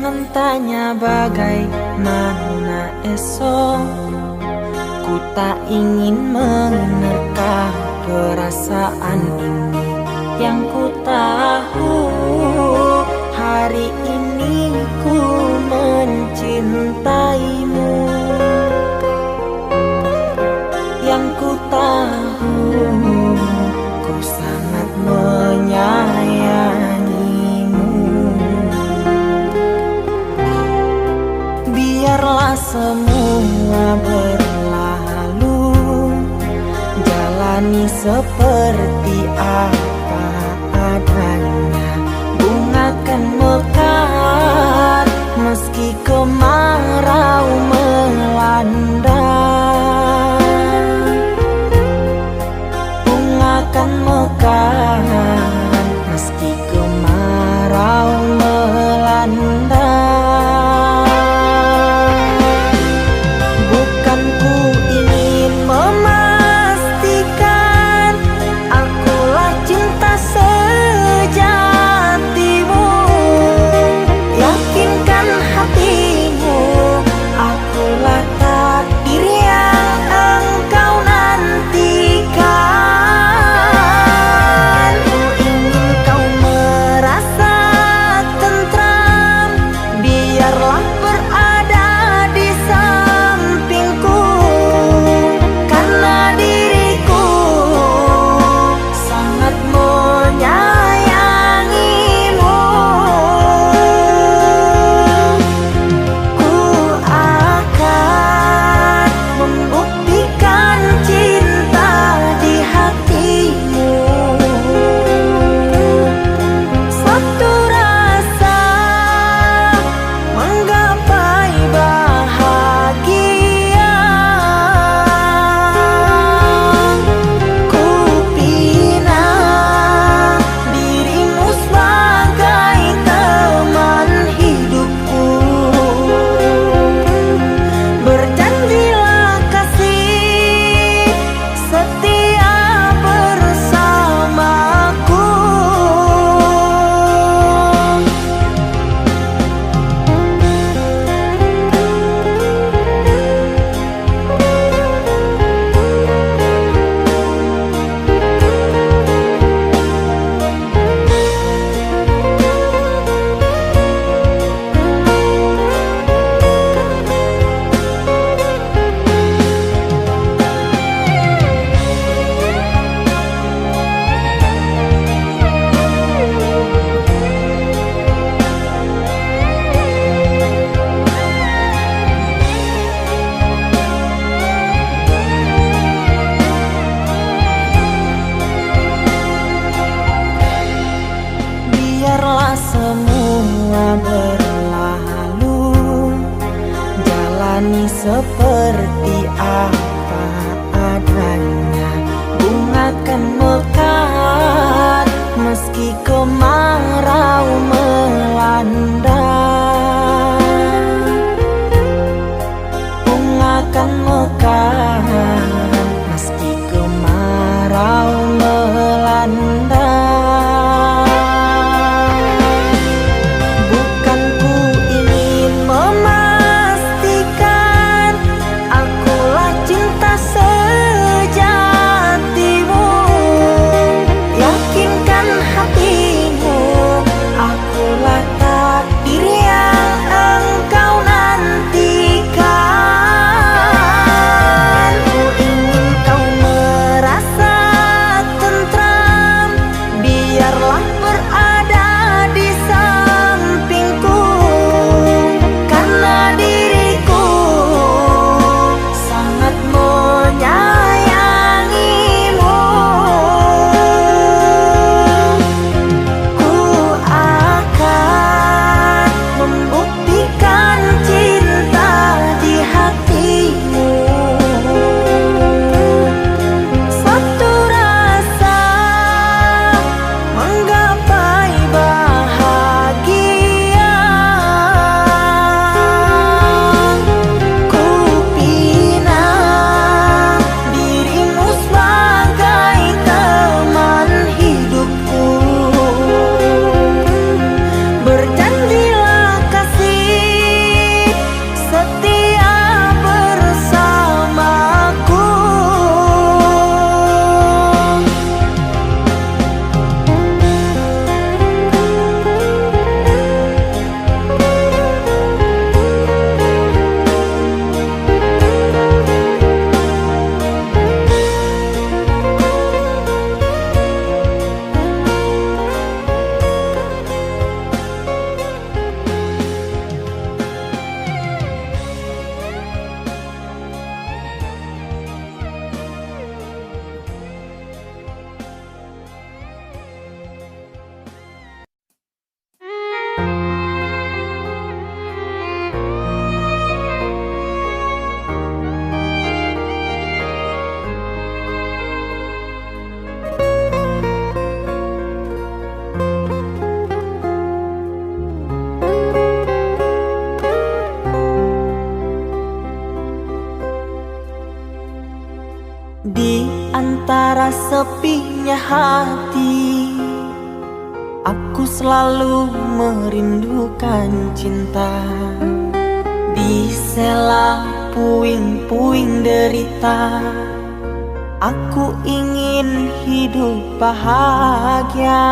Jangan tanya bagaimana esok, ku tak ingin menerka perasaan ini. Yang ku tahu hari ini ku mencintaimu. Yang ku tahu ku sangat menyayangimu. Biarlah semua berlalu, jalani seperti apa adanya. Bunga kan mekar meski kemarau melanda. Bunga kan mekar meski kemarau melanda. Bukan ku ingin memastikan akulah cinta sejatimu. Yakinkan hatimu, akulah takdir yang engkau nantikan. Ku ingin kau merasa tentram, biarlah berada di sampingku. Karena diriku sangat menyayangimu. Ku akan membuktikan cinta di hatimu. Suatu rasa menggapai bahagia. Ku pinang dirimu sebagai teman hidupku. Berjanjilah kasih setia bersamaku. Di antara sepinya hati, aku selalu merindukan cinta. Di sela puing-puing derita, aku ingin hidup bahagia.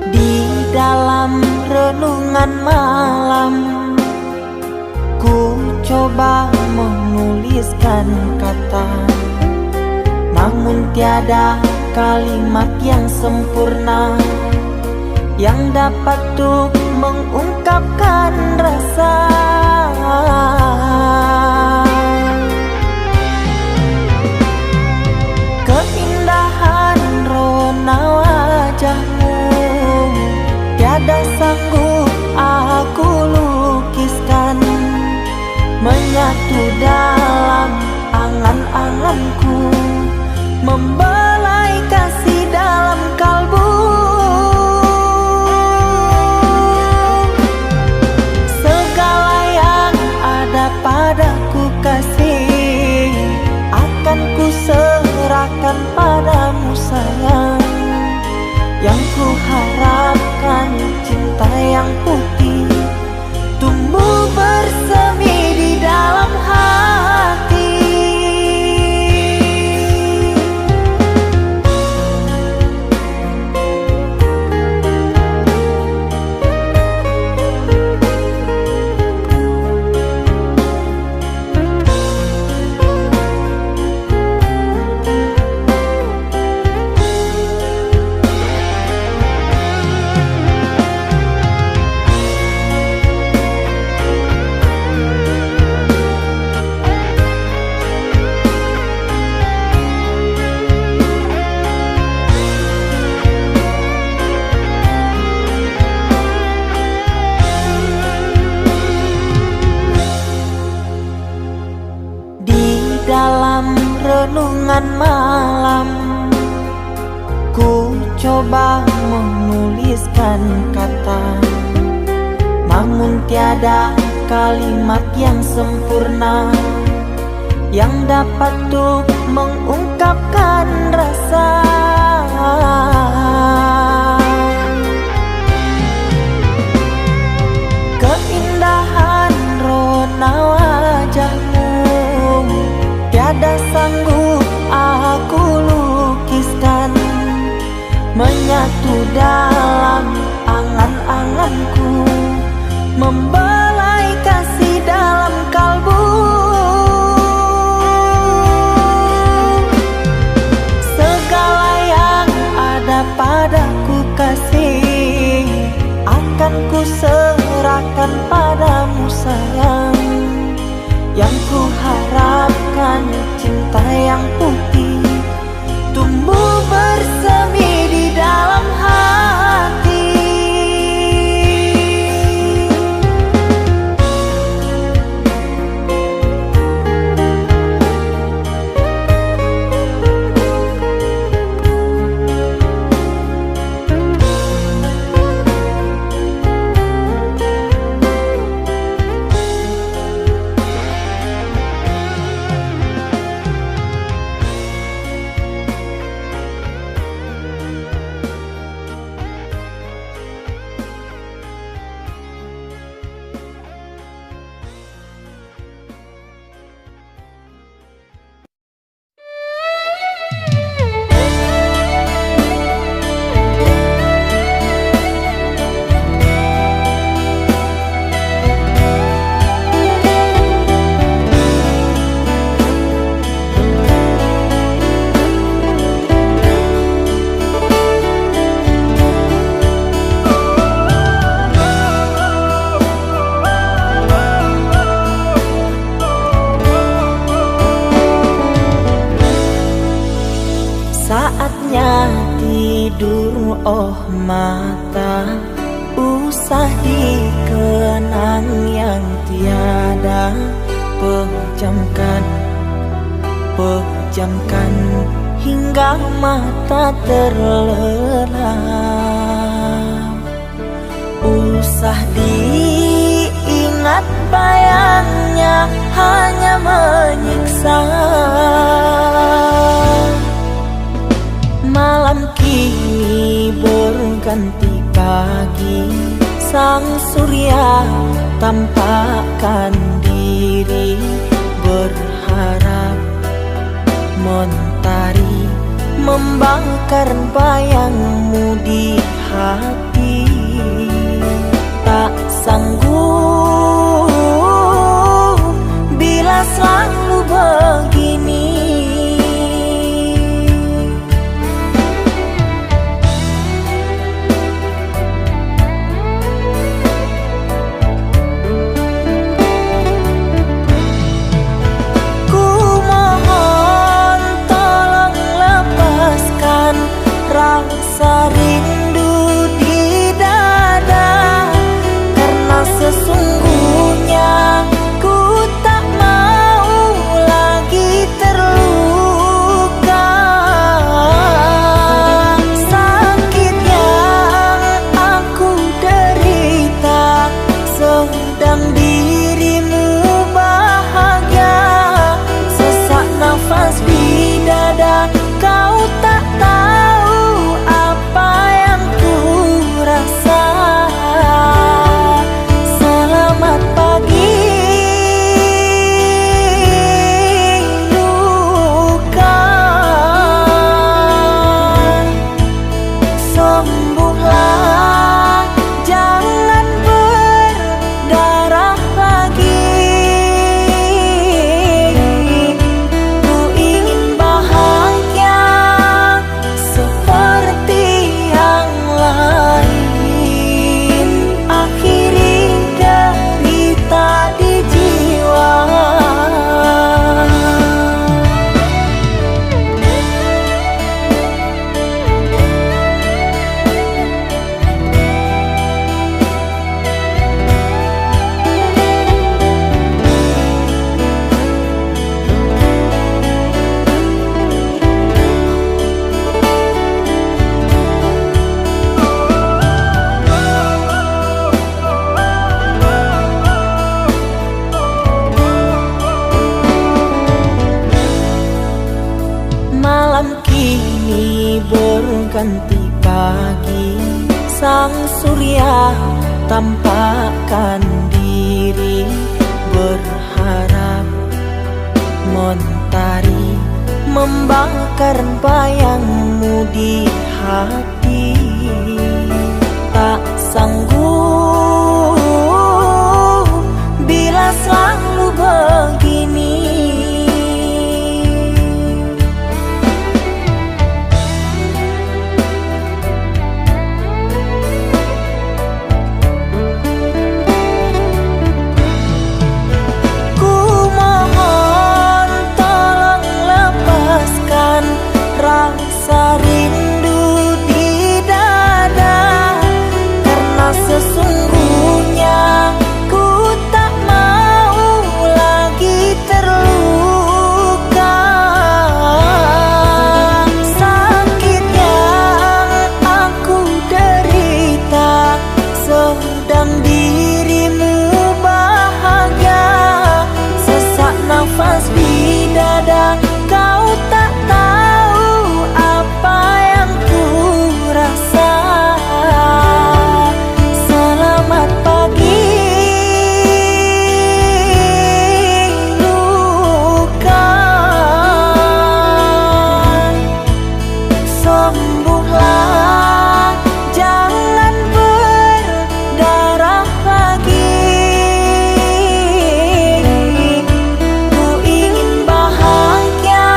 Di dalam renungan malam, ku coba menuliskan kata, namun tiada kalimat yang sempurna yang dapat untuk mengungkapkan rasa. Keindahan rona wajahmu tiada sanggup aku lukiskan, menyatu dalam angan-anganku, membelai kasih dalam kalbu. Segala yang ada padaku kasih, akan ku serahkan padamu sayang. Yang ku harapkan cinta yang putih tumbuh bersemi di dalam hati. Dalam renungan malam, ku coba menuliskan kata, namun tiada kalimat yang sempurna yang dapat untuk mengungkapkan rasa. Keindahan rona wajahmu tiada sanggup aku lukiskan, menyatu dalam angan-anganku, membelai kasih dalam kalbu. Segala yang ada padaku kasih, akan ku serahkan padamu sayang. Yang ku harapkan cinta yang putih tumbuh bersemi di dalam hati. Saatnya tidur, oh mata, usah dikenang yang tiada. Pejamkan hingga mata terlelap. Usah diingat Ingat bayangnya hanya menyiksa. Malam kini berganti pagi, sang surya tampakkan diri, berharap mentari membakar bayangmu di hati. Tak sanggup bila selalu begini. Ku mohon tolong lepaskan rasa rindu di dada, karena sesungguhnya ku tak mau lagi terluka. Sakit yang aku derita, sedang dirimu bahagia. Sesak nafas di dada, kau tak tahu apa yang ku rasa. Selamat pagi luka, sembuhlah, jangan berdarah lagi. Ku ingin bahagia seperti yang lain, akhiri derita di jiwa. Malam kini berganti pagi, sang surya tampakkan diri, berharap mentari membakar bayangmu di hati. Tak sanggup bila selalu begini. Ku mohon tolong lepaskan rasa rindu di dada, karena sesungguhnya ku tak mau lagi terluka. Sakit yang aku derita, sedang dirimu bahagia. Sesak nafas di dada, kau tak tahu apa yang ku rasa. Selamat pagi luka, sembuhlah, jangan berdarah lagi. Ku ingin bahagia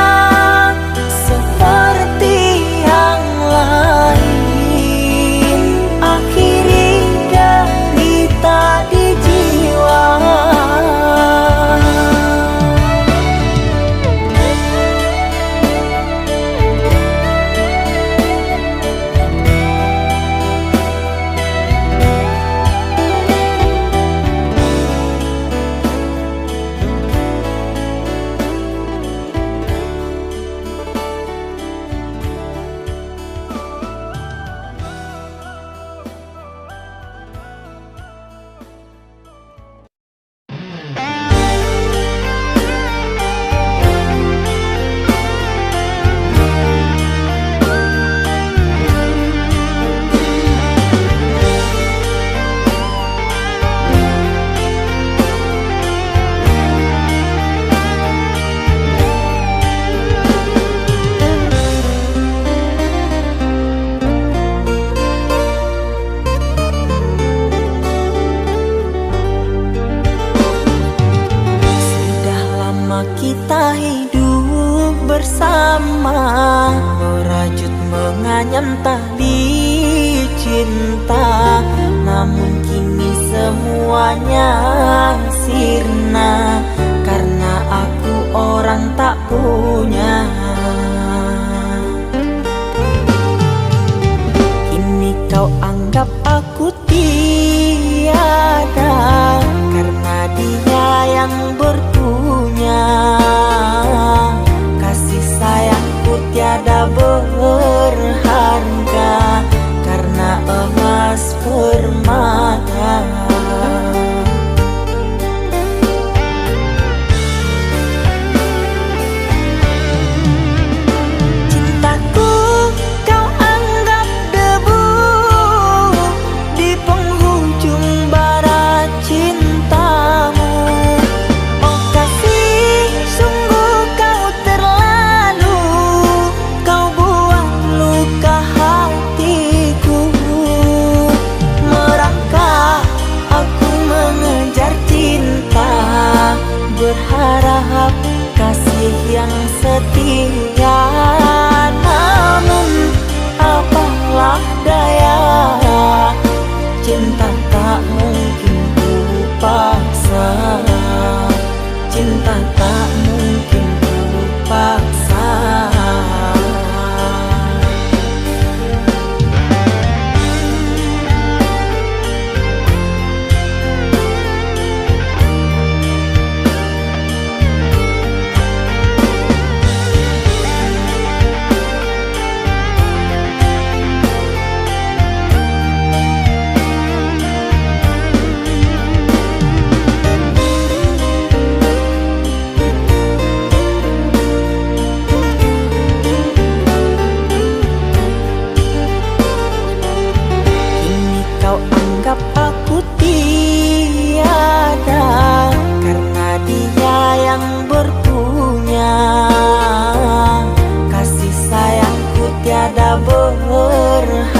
bersama, merajut menganyam tali cinta. Namun kini semuanya sirna, karena aku orang tak punya. Kini kau anggap aku tiada, karena dia yang berpunya. Kasih sayangku tiada berharga, karena emas permata. Cintaku kau anggap debu di penghujung bara cintamu. Oh kasih, sungguh kau terlalu, kau buang luka hatiku. Merangkak aku mengejar cinta, berharap kasih yang setia. Namun apalah daya, cinta tak mungkin ku paksa. Cinta tak mungkin ku paksa. Anggap aku tiada, karena dia yang berpunya. Kasih sayangku tiada berharga,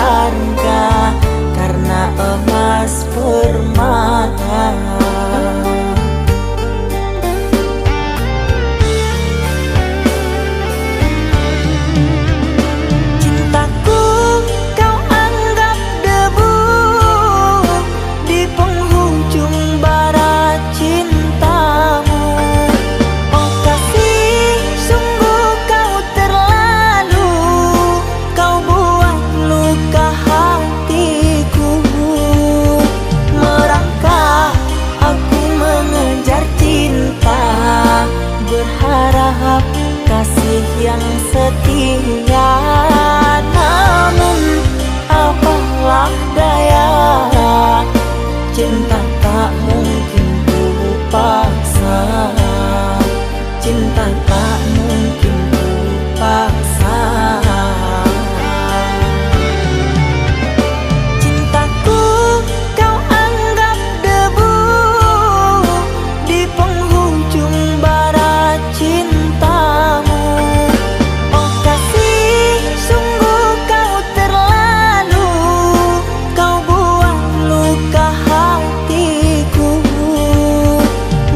karena emas permata. Berharap kasih yang setia. Namun apalah daya, cinta tak mungkin ku paksa. Cinta tak mungkin ku paksa. Cintaku kau anggap debu di penghujung bara cintamu. Oh kasih, sungguh kau terlalu, kau buang luka hatiku.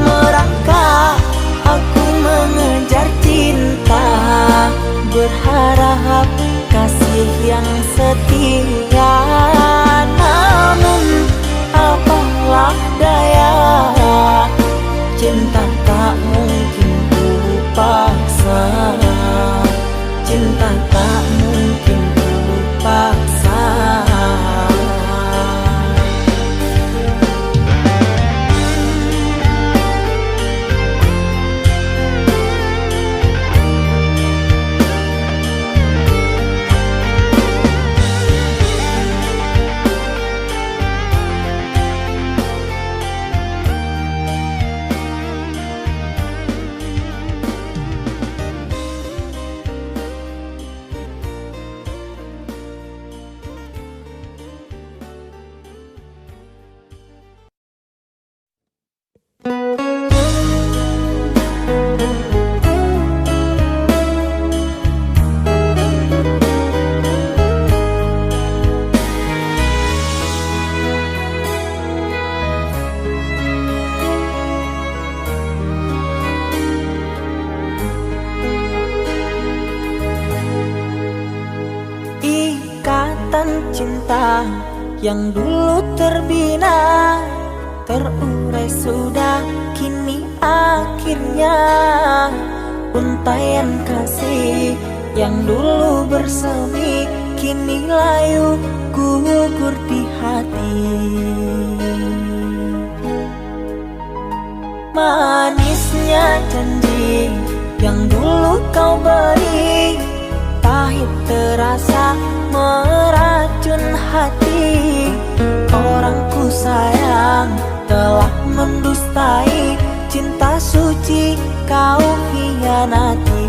Merangkak aku mengejar cinta, berharap kasih yang setia. Namun apalah daya, cinta tak mungkin ku paksa. Cinta tak mungkin ku paksa. yang dulu terbina, terurai sudah kini akhirnya. Untaian kasih yang dulu bersemi, kini layu gugur di hati. Manisnya janji yang dulu kau beri, pahit terasa meracun hati. Orangku sayang telah mendustai, cinta suci kau hianati.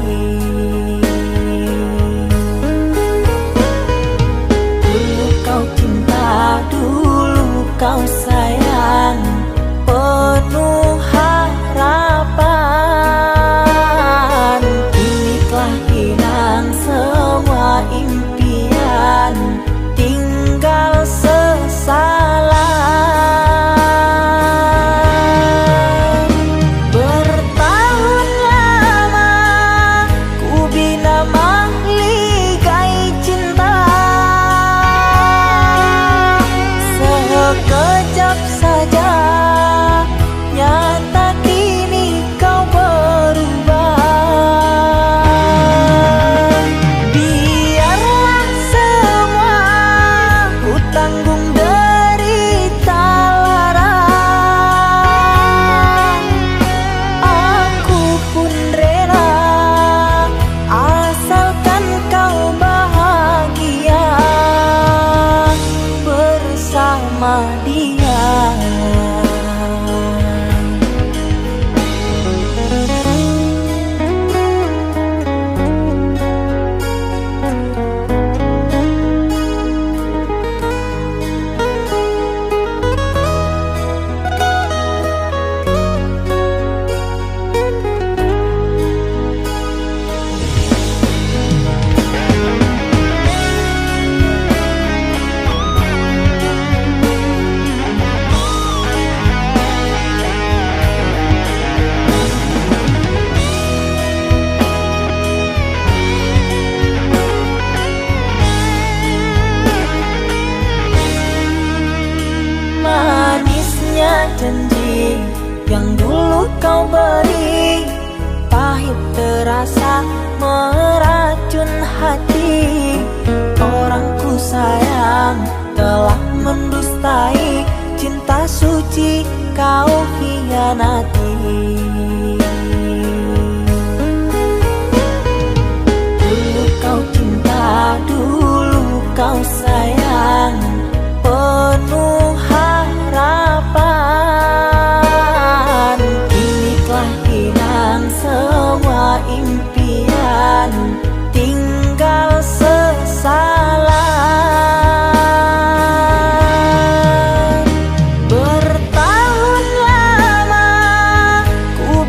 Dulu kau cinta, dulu kau sayang, penuh harapan. Kini telah hilang semua impian, tinggal sesalan. Bertahun lama ku bina mahligai cinta, sekejap saja nyata kini kau berubah. Biarlah semua ku tanggung derita lara, aku pun rela asalkan kau bahagia bersama dia. Manisnya janji yang dulu kau beri, pahit terasa meracun hati. Orangku sayang telah mendustai, cinta suci kau hianati. Dulu kau cinta, dulu kau sayang, penuh harapan. Kini telah hilang semua impian, tinggal sesalan. Bertahun lama ku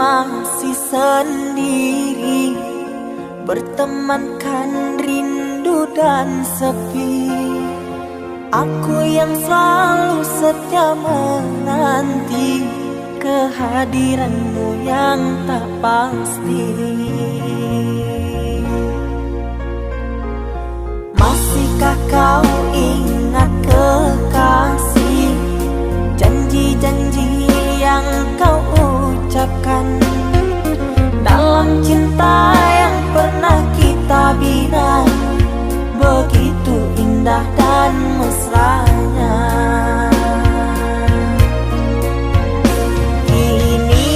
masih sendiri, bertemankan rindu dan sepi. Aku yang selalu setia menanti kehadiranmu yang tak pasti. Masihkah kau ingat kekasih, janji-janji yang kau ucapkan dalam cinta yang pernah kita bina, begitu indah dan mesranya. Kini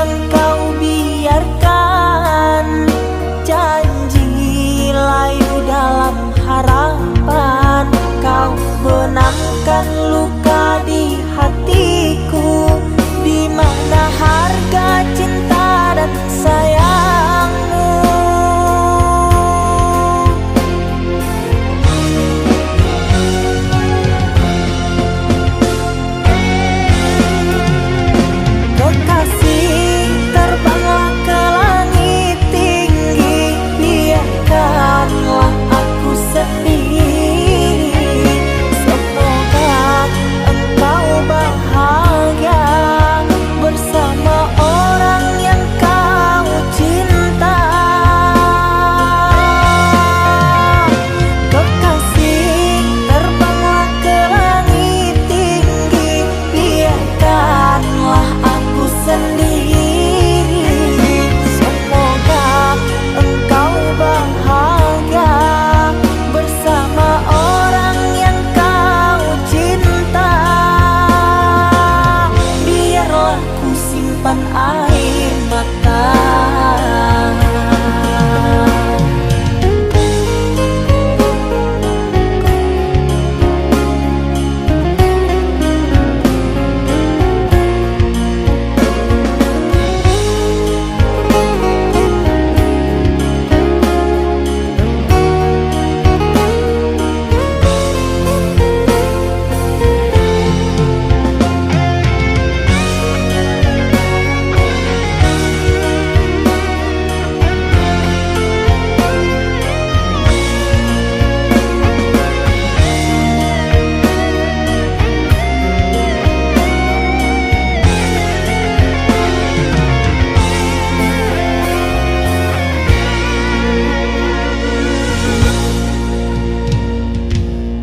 engkau biarkan janji layu dalam harapan, kau benamkan luka di hatiku, di mana harga cinta dan sayangmu. Kekasih, terbanglah ke langit tinggi, biarkanlah aku sendiri. Semoga engkau bahagia bersama orang yang kau cinta. Kekasih, terbanglah ke langit tinggi, biarkanlah aku sendiri. Semoga engkau bahagia bersama orang yang kau cinta. Biarlah ku simpan air mata.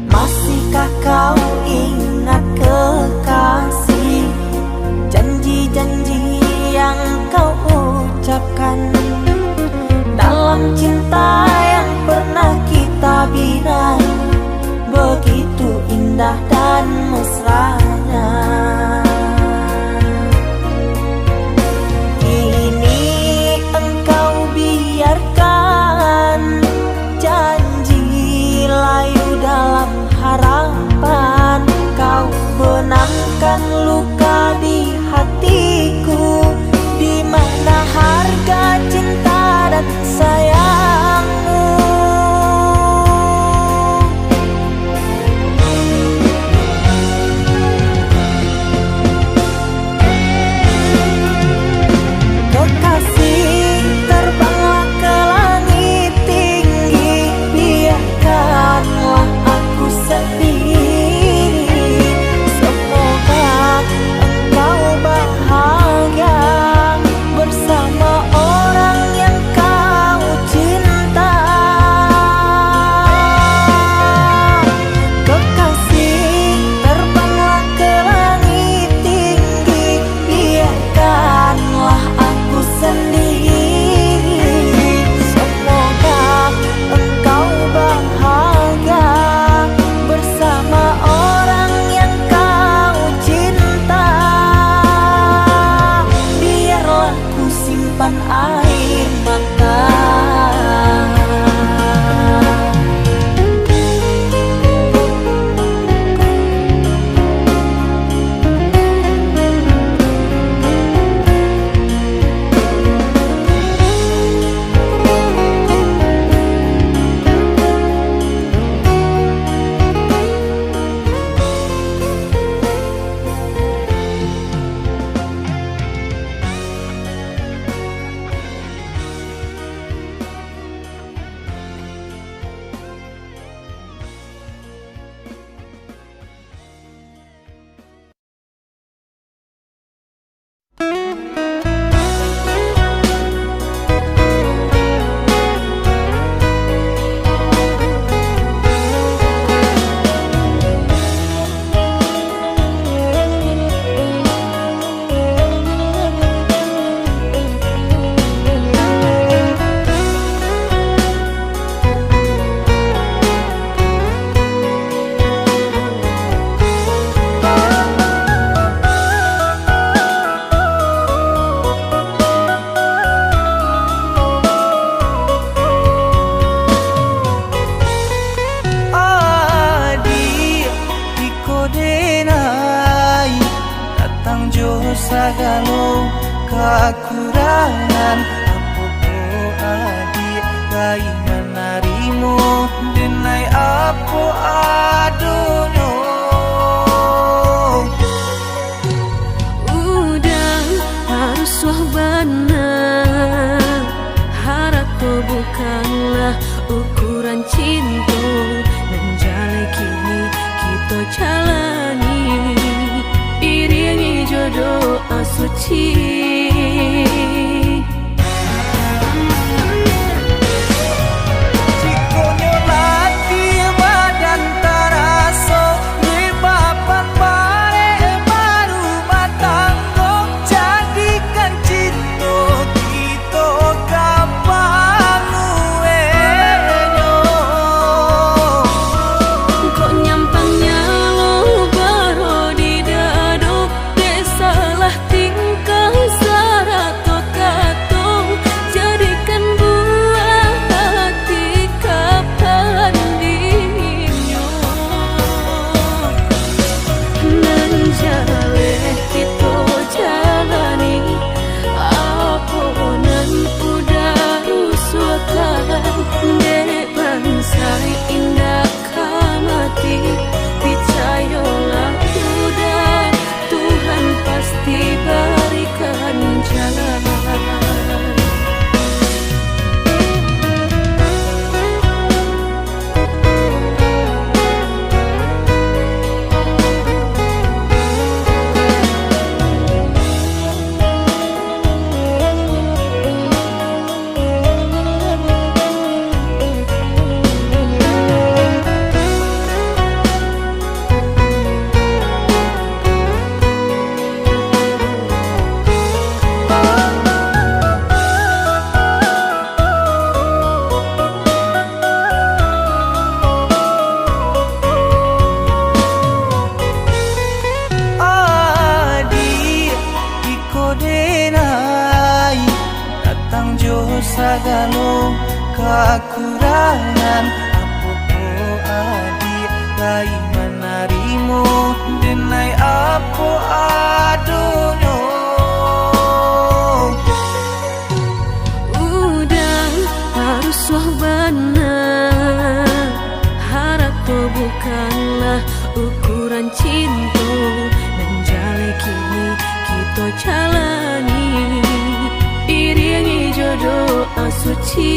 Masihkah kau ingat kekasih, janji-janji yang kau ucapkan dalam cinta yang pernah kita bina, begitu indah dan mesranya. Kini engkau biarkan janji layu dalam harapan, kau benamkan luka di hatiku, di mana harga cinta dan sayangmu. sagalo kekurangan Apopo adik gai menarimu Denai apo adonyo Udah harus benar Harapku bukanlah ukuran cinta Menjalai kini kita jalani Iringi jodoh asuci sagalo kekurangan Apopo adik gai menarimu Denai apo adonyo Udah harus benar Harapku bukanlah ukuran cinta Menjalai kini kita jalani Iringi jodoh asuci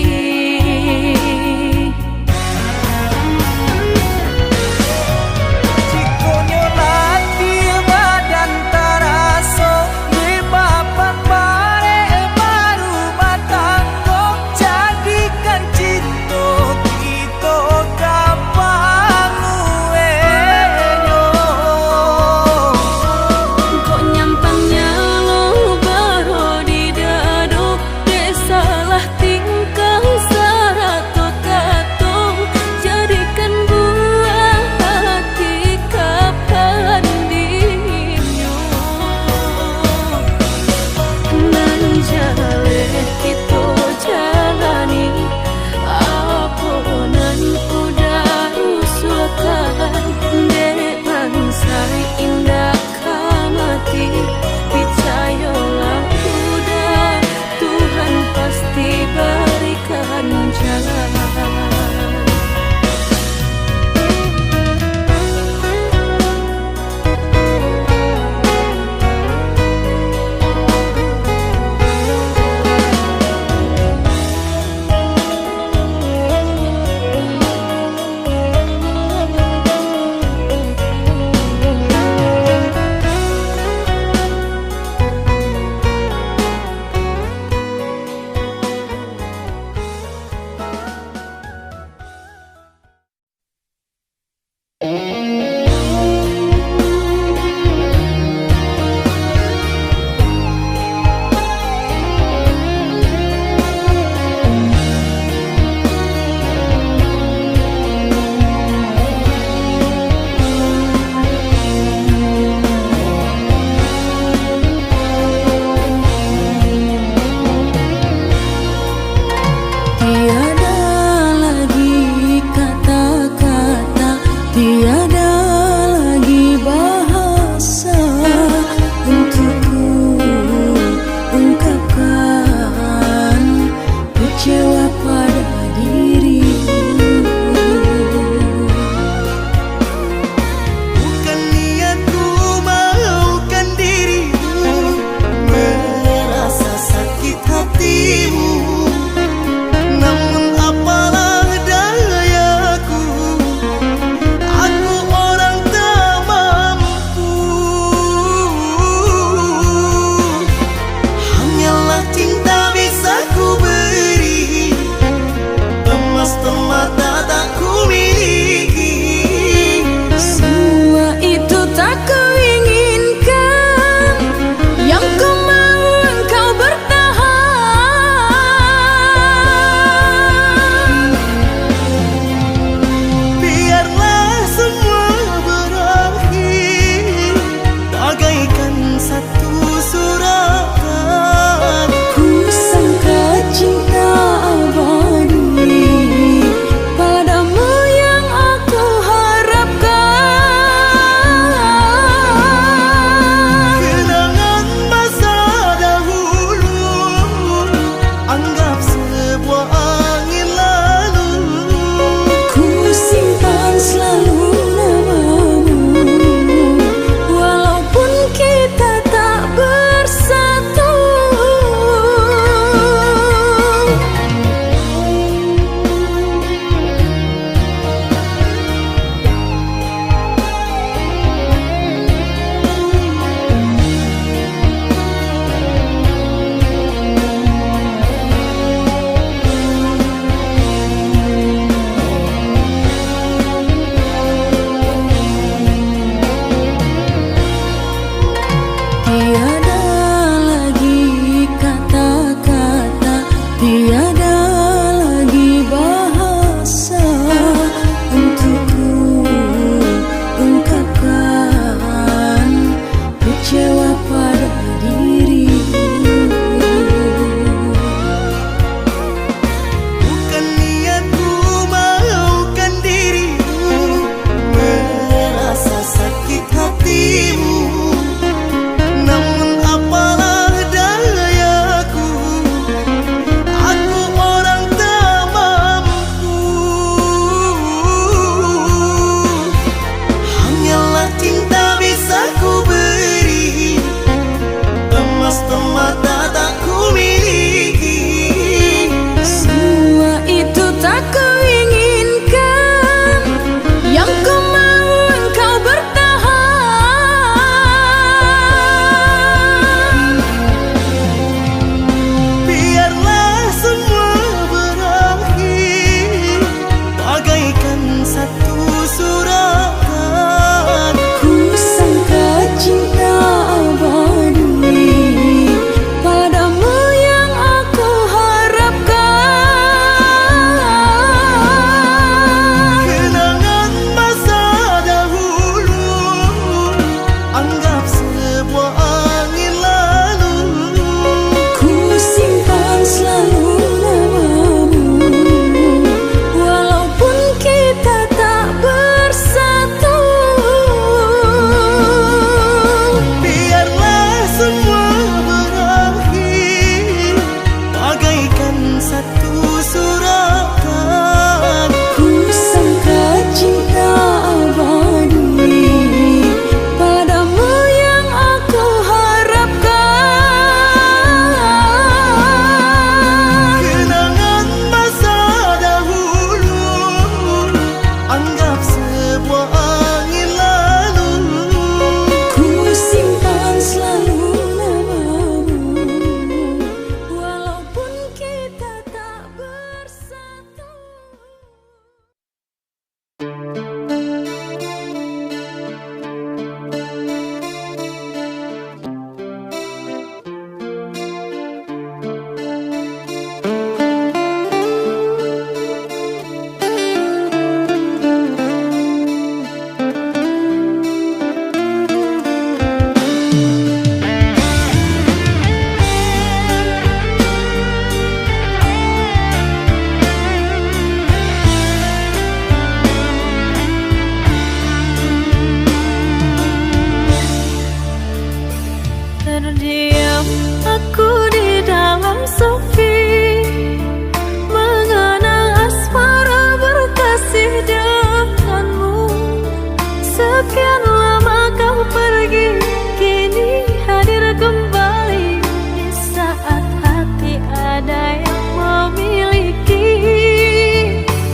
Sekian lama kau pergi, kini hadir kembali di saat hati ada yang memiliki.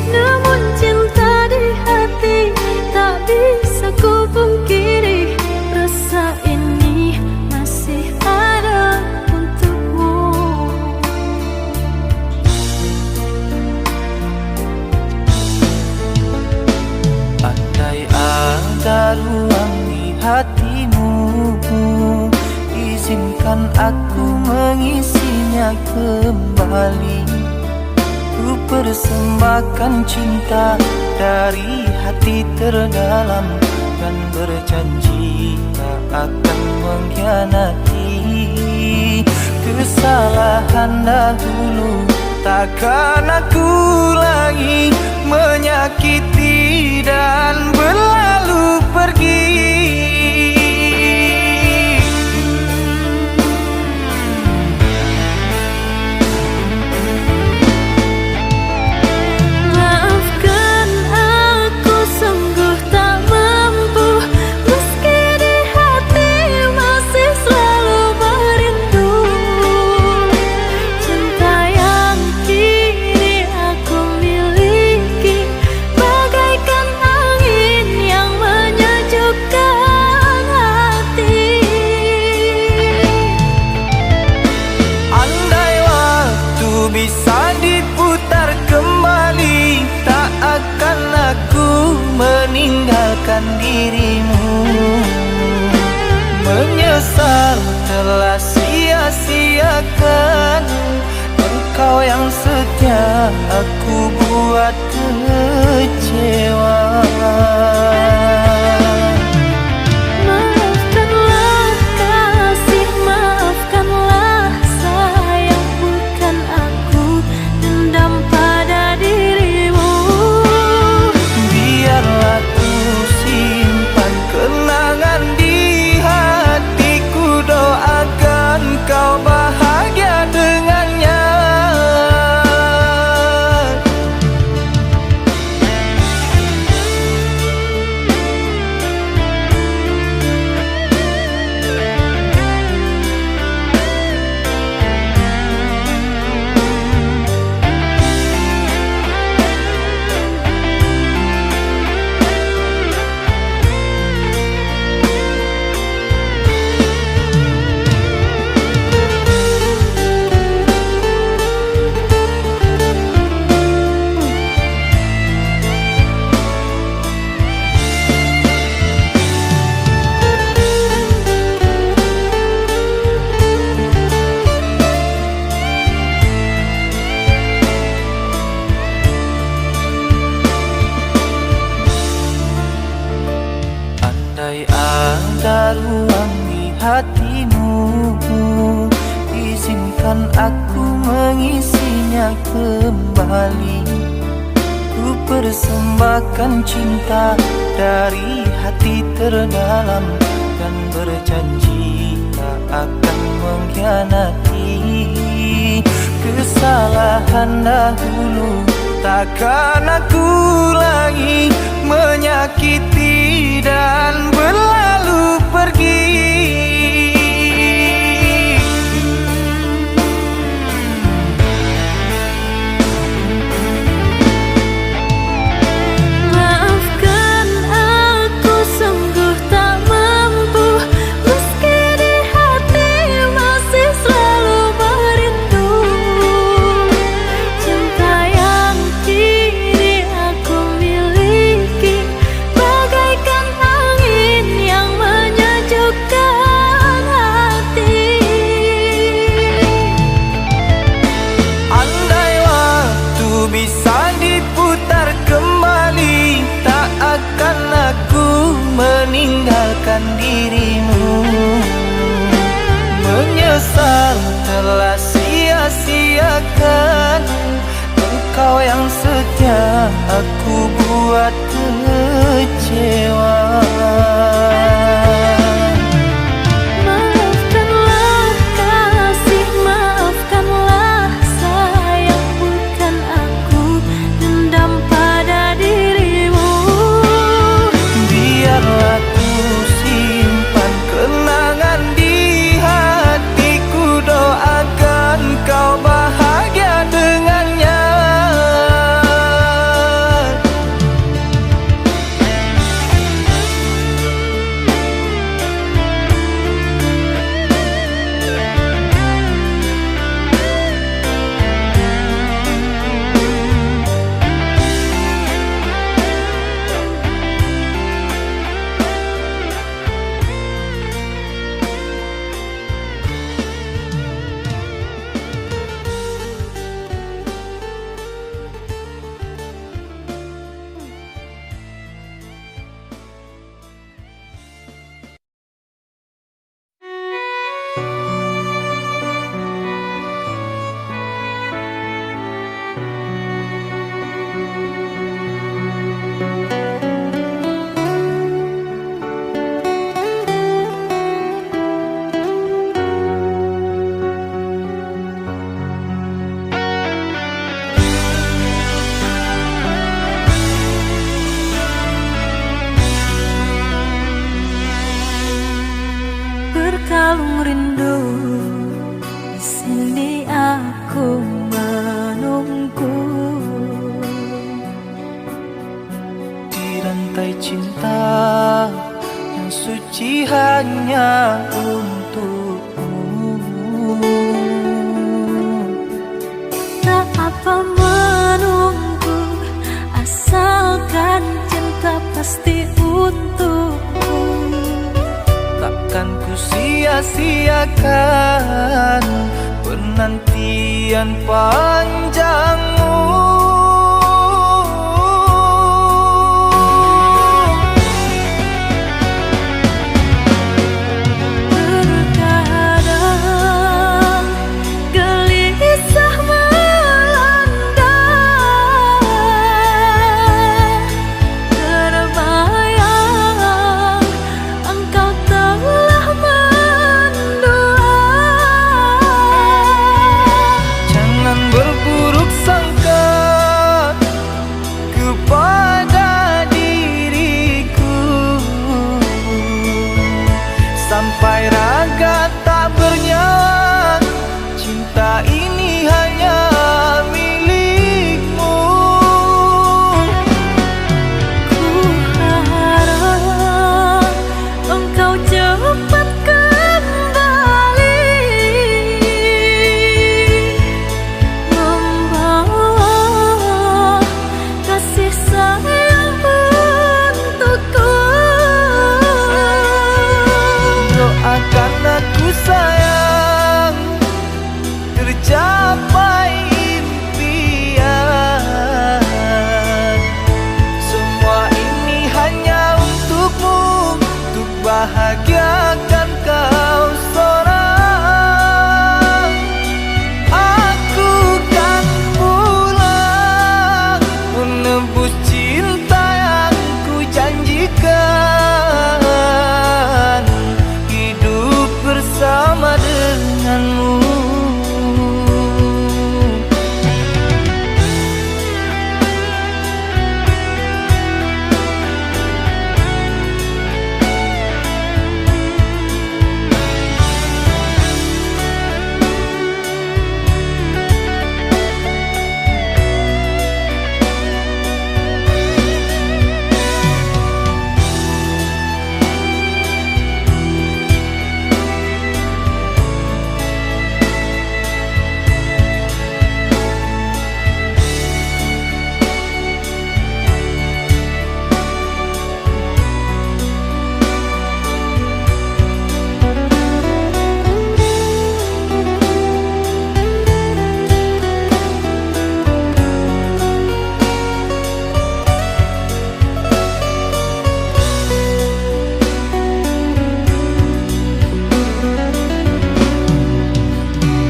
Namun cinta di hati tak bisa ku pungkiri, rasa ini masih ada untukmu. Andai ada ruang di hatimu, izinkan aku mengisinya kembali. Ku persembahkan cinta dari hati terdalam, dan berjanji tak akan mengkhianati. Kesalahan dahulu takkan aku ulangi, menyakiti dan berlalu pergi. Maafkan aku sungguh tak mampu, meski di hati masih selalu merindu. Cinta yang kini aku miliki bagaikan angin yang menyejukkan hati. Andai waktu bisa diputar kembali, tak akan aku meninggalkan dirimu. Menyesal telah sia-siakan engkau yang setia, aku buat kecewa. Maafkanlah kasih, maafkanlah sayang, bukan aku dendam pada dirimu. Biarlah ku simpan kenangan di hatiku, doakan kau bahagia dengannya. Andai ada ruang di hatimu, izinkan aku mengisinya kembali. Ku persembahkan cinta dari hati terdalam, dan berjanji tak akan mengkhianati. Kesalahan dahulu takkan aku ulangi, menyakiti dan berlalu pergi. Maafkan aku sungguh tak mampu, meski di hati masih selalu merindu. Cinta yang kini aku miliki bagaikan angin yang menyejukkan hati. Andai waktu bisa diputar kembali, tak akan aku meninggalkan dirimu. Menyesal telah sia-siakan engkau yang setia, aku buat kecewa. Maafkanlah kasih, maafkanlah sayang, bukan aku dendam pada dirimu. Biarlah rindu, di sini aku menunggu. Di rantai cinta yang suci hanya untukmu. Tak apa menunggu, asalkan cinta pasti untukku. Takkan ku sia-siakan penantian panjangmu. Terkadang gelisah melanda, terbayang engkau telah mendua. Jangan berburuk sangka kepada diriku, sampai raga tak bernyawa. Cinta ini hanya milikmu. Ku harap engkau cepat kembali, membawa kasih sayang untukku. Doakan aku sayang, tercapai impian. Semua ini hanya untukmu, untuk bahagiakan kau seorang. Aku kan pulang menebus cinta yang ku janjikan, hidup bersama denganmu.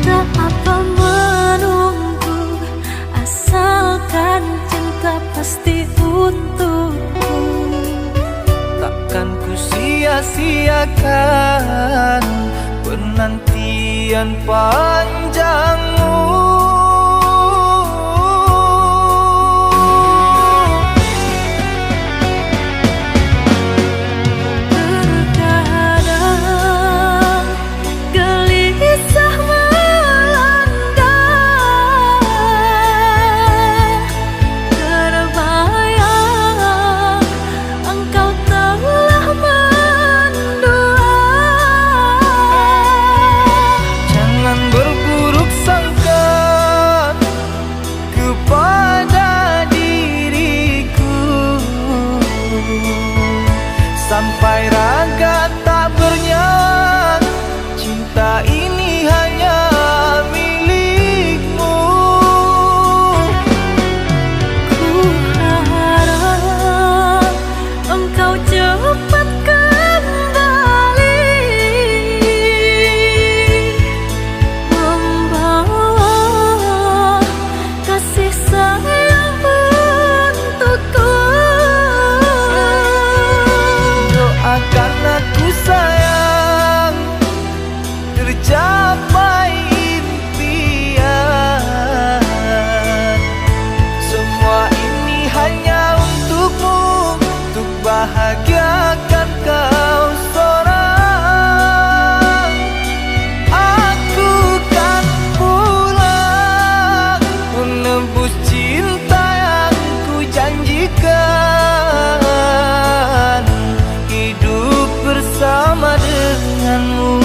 Tak apa menunggu, asalkan cinta pasti untukku. Takkan ku sia-siakan penantian panjangmu. Terkadang gelisah melanda, terbayang engkau telah mendua. Jangan berburuk sangka kepada diriku, sampai raga tak bernyawa. Cinta ini hanya milikmu. Ku harap engkau cepat kembali, membawa kasih sayang untukku. Doakan aku sayang, bersama denganmu.